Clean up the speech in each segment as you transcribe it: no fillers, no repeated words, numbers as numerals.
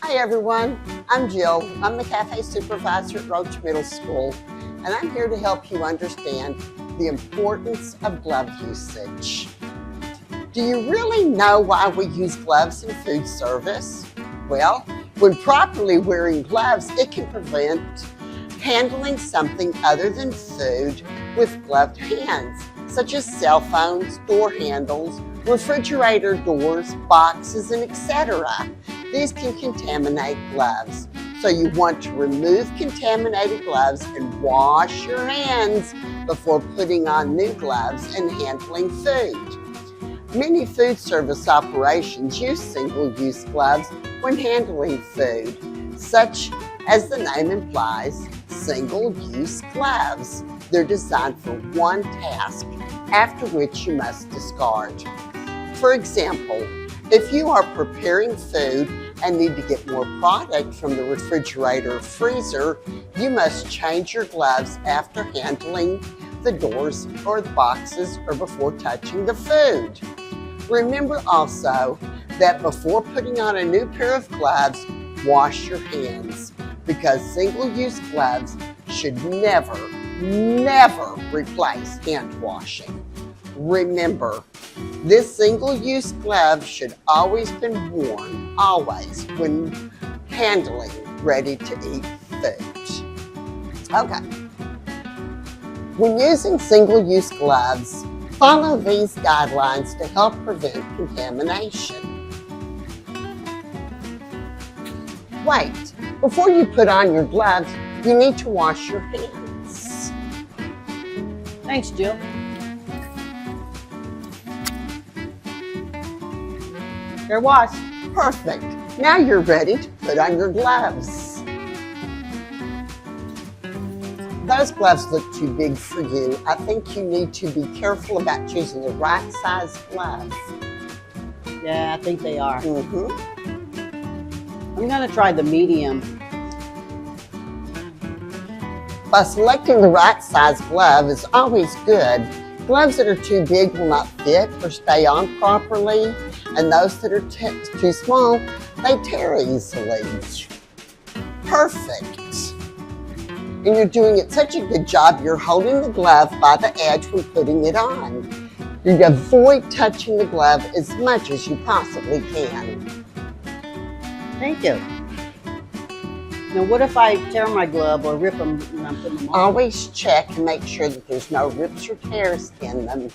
Hi everyone, I'm Jill. I'm the cafe supervisor at Roach Middle School, and I'm here to help you understand the importance of glove usage. Do you really know why we use gloves in food service? Well, when properly wearing gloves, it can prevent handling something other than food with gloved hands, such as cell phones, door handles, refrigerator doors, boxes, and etc. These can contaminate gloves. So you want to remove contaminated gloves and wash your hands before putting on new gloves and handling food. Many food service operations use single-use gloves when handling food, such as the name implies, single-use gloves. They're designed for one task, after which you must discard. For example, if you are preparing food and need to get more product from the refrigerator or freezer, you must change your gloves after handling the doors or the boxes or before touching the food. Remember also that before putting on a new pair of gloves, wash your hands, because single-use gloves should never replace hand washing. Remember, this single-use glove should always be worn, when handling ready-to-eat food. Okay. When using single-use gloves, follow these guidelines to help prevent contamination. Wait, before you put on your gloves, you need to wash your hands. Thanks, Jill. They're washed. Perfect. Now you're ready to put on your gloves. Those gloves look too big for you. I think you need to be careful about choosing the right size glove. Yeah, I think they are. Mm-hmm. I'm gonna try the medium. By selecting the right size glove is always good. Gloves that are too big will not fit or stay on properly, and those that are too small, they tear easily. Perfect. And you're doing it such a good job, you're holding the glove by the edge when putting it on. You avoid touching the glove as much as you possibly can. Thank you. Now, what if I tear my glove or rip them when I'm putting them on? Always check and make sure that there's no rips or tears in them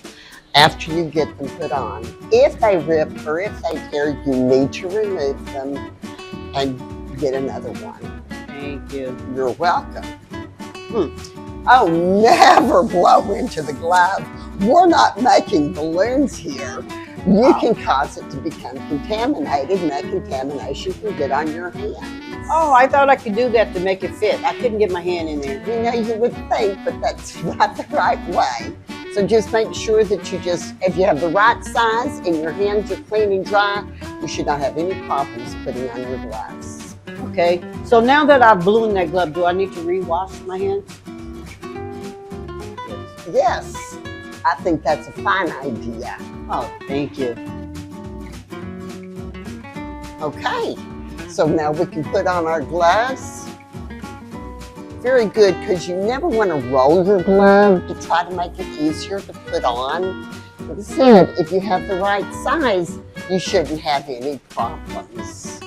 after you get them put on. If they rip or if they tear, you need to remove them and get another one. Thank you. You're welcome. Oh, never blow into the glove. We're not making balloons here. You can cause it to become contaminated, and that contamination can get on your hands. Oh, I thought I could do that to make it fit. I couldn't get my hand in there. You know, you would think, but that's not the right way. So just make sure that if you have the right size and your hands are clean and dry, you should not have any problems putting on your gloves. Okay, so now that I've ballooned that glove, do I need to re-wash my hands? Yes, I think that's a fine idea. Oh, thank you. Okay, so now we can put on our gloves. Very good, because you never want to roll your glove to try to make it easier to put on. Like I said, if you have the right size, you shouldn't have any problems.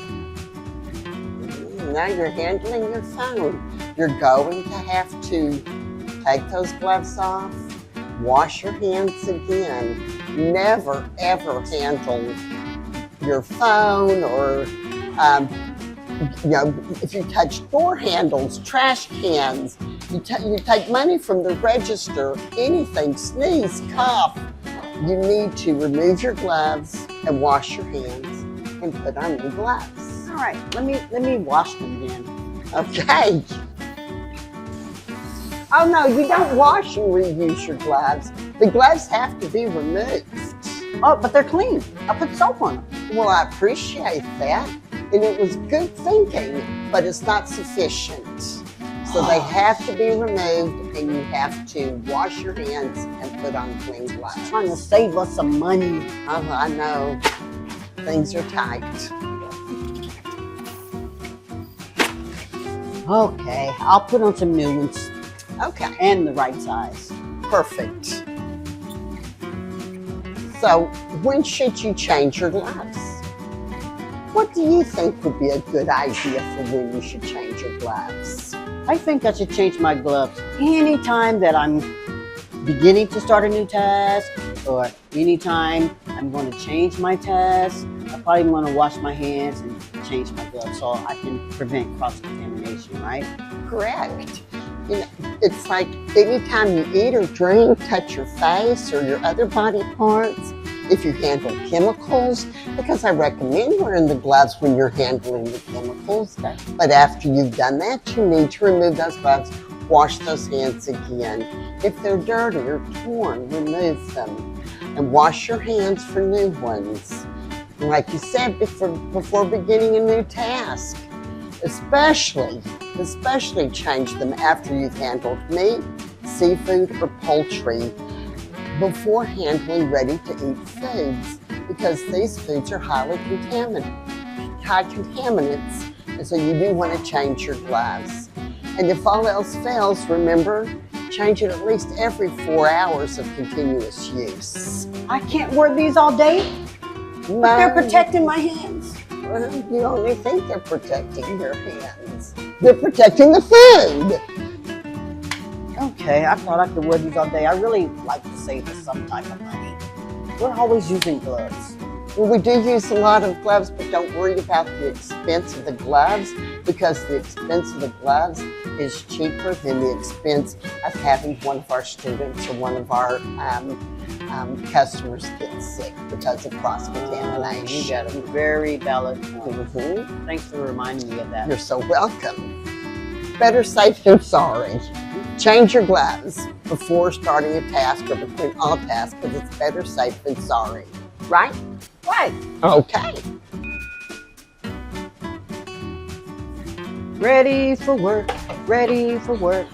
Now you're handling your phone. You're going to have to take those gloves off, wash your hands again. Never, ever handle your phone or, if you touch door handles, trash cans, you take money from the register, anything, sneeze, cough, you need to remove your gloves and wash your hands and put on your gloves. All right, let me wash them then. Okay. Oh no, you don't wash and reuse your gloves. The gloves have to be removed. Oh, but they're clean. I put soap on them. Well, I appreciate that. And it was good thinking, but it's not sufficient. So they have to be removed, and you have to wash your hands and put on clean gloves. Trying to save us some money. Oh, I know. Things are tight. Okay, I'll put on some new ones Okay, and the right size. perfect. So, when should you change your gloves? What do you think would be a good idea for when you should change your gloves? I think I should change my gloves anytime that I'm beginning to start a new task, or anytime I'm going to change my task. I probably want to wash my hands and change my gloves so I can prevent cross-contamination, right? Correct. You know, it's like anytime you eat or drink, touch your face or your other body parts, if you handle chemicals, because I recommend wearing the gloves when you're handling the chemicals. But after you've done that, you need to remove those gloves, wash those hands again. If they're dirty or torn, remove them and wash your hands for new ones. And like you said, before beginning a new task, especially change them after you've handled meat, seafood, or poultry before handling ready-to-eat foods, because these foods are high contaminants, and so you do want to change your gloves. And if all else fails, remember, change it at least every 4 hours of continuous use. I can't wear these all day, but they're protecting my hands. Well, you only think they're protecting your hands. They're protecting the food. Okay, I thought I could wear these all day. I really like to save us some type of money. We're always using gloves. Well, we do use a lot of gloves, but don't worry about the expense of the gloves, because the expense of the gloves is cheaper than the expense of having one of our students or one of our customers get sick because of cross-contamination. You got a very valid point. Mhm. Thanks for reminding me of that. You're so welcome. Better safe than sorry. Change your gloves before starting a task or between all tasks, because it's better safe than sorry. Right? Right. Okay. Ready for work. Ready for work.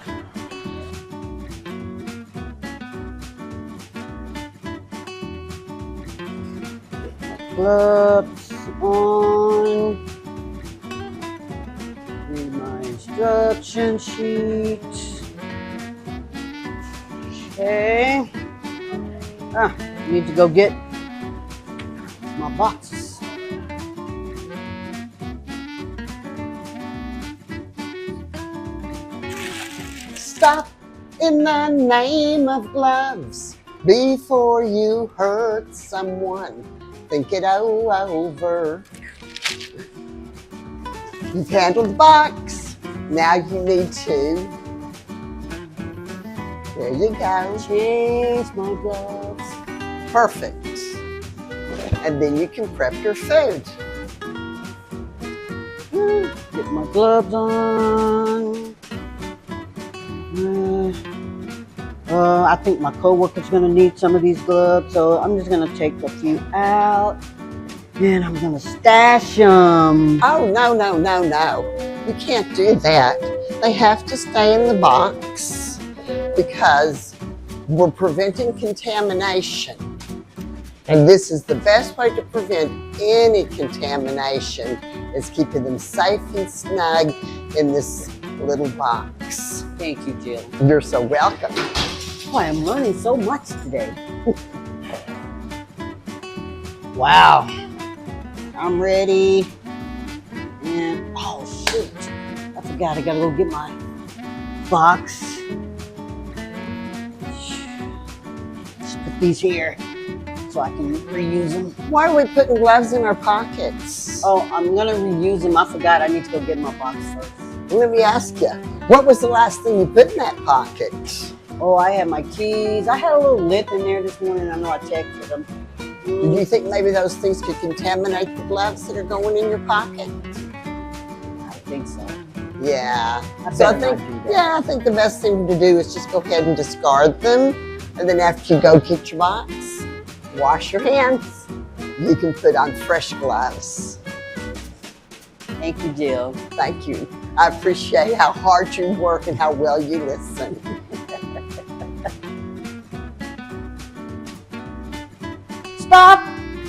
Gloves on. Read my instruction sheet. Okay. Need to go get my boxes. Stop in the name of gloves before you hurt someone. Think it over. You've handled the box. Now you need to. There you go. Change my gloves. Perfect. And then you can prep your food. Get my gloves on. I think my coworker's gonna need some of these gloves, so I'm just gonna take a few out and I'm gonna stash them. Oh, no. You can't do that. They have to stay in the box because we're preventing contamination. And this is the best way to prevent any contamination, is keeping them safe and snug in this little box. Thank you, Jill. You're so welcome. Boy, I'm learning so much today. Wow. I'm ready. And, oh shoot, I forgot I gotta go get my box. Just put these here so I can reuse them. Why are we putting gloves in our pockets? Oh, I'm gonna reuse them. I forgot I need to go get my box first. Let me ask you, what was the last thing you put in that pocket? Oh, I had my keys. I had a little lip in there this morning. I know I checked with them. Do you think maybe those things could contaminate the gloves that are going in your pocket? I think so. Yeah. I So I better think, not do that. yeah, I think the best thing to do is just go ahead and discard them. And then after you go get your box, wash your hands. You can put on fresh gloves. Thank you, Jill. Thank you. I appreciate how hard you work and how well you listen. Stop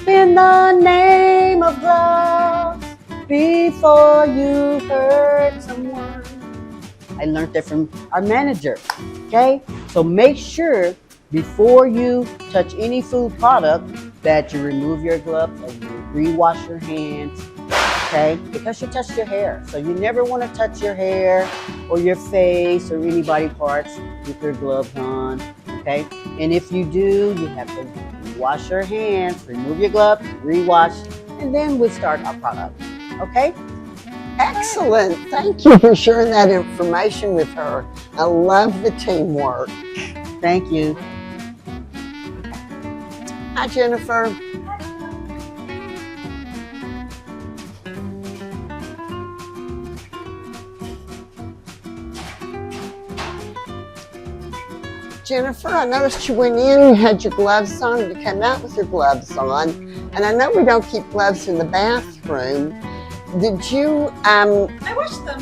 in the name of gloves before you hurt someone. I learned that from our manager. Okay? So make sure before you touch any food product that you remove your gloves and you re-wash your hands. Okay? Because you touched your hair. So you never want to touch your hair or your face or any body parts with your gloves on. Okay? And if you do, you have to wash your hands, remove your gloves, re-wash, and then we start our product. Okay? Excellent. Thank you for sharing that information with her. I love the teamwork. Thank you. Hi, Jennifer. Jennifer, I noticed you went in, you had your gloves on, and you came out with your gloves on. And I know we don't keep gloves in the bathroom. Did you, I washed them.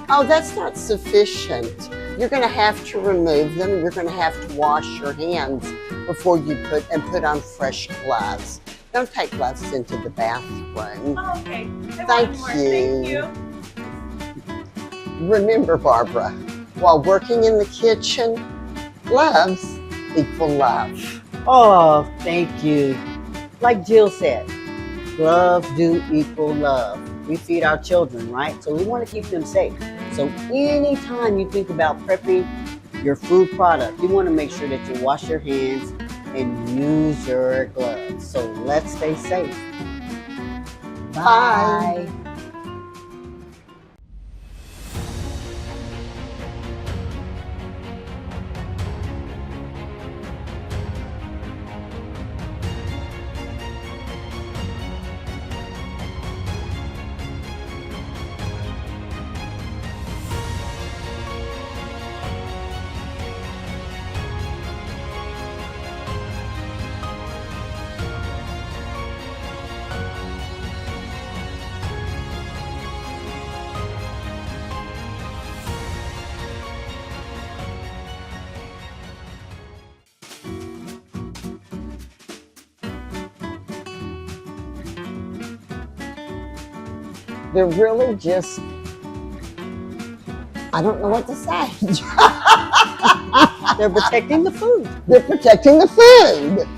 oh, that's not sufficient. You're gonna have to remove them, and you're gonna have to wash your hands before you put on fresh gloves. Don't take gloves into the bathroom. Oh, okay. I Thank wanted more. you. Thank you. Remember, Barbara, while working in the kitchen, gloves equal love. Oh, thank you. Like Jill said, gloves do equal love. We feed our children, right? So we want to keep them safe. So anytime you think about prepping your food product, you want to make sure that you wash your hands and use your gloves. So let's stay safe. Bye. Bye. They're really just, I don't know what to say. They're protecting the food. They're protecting the food.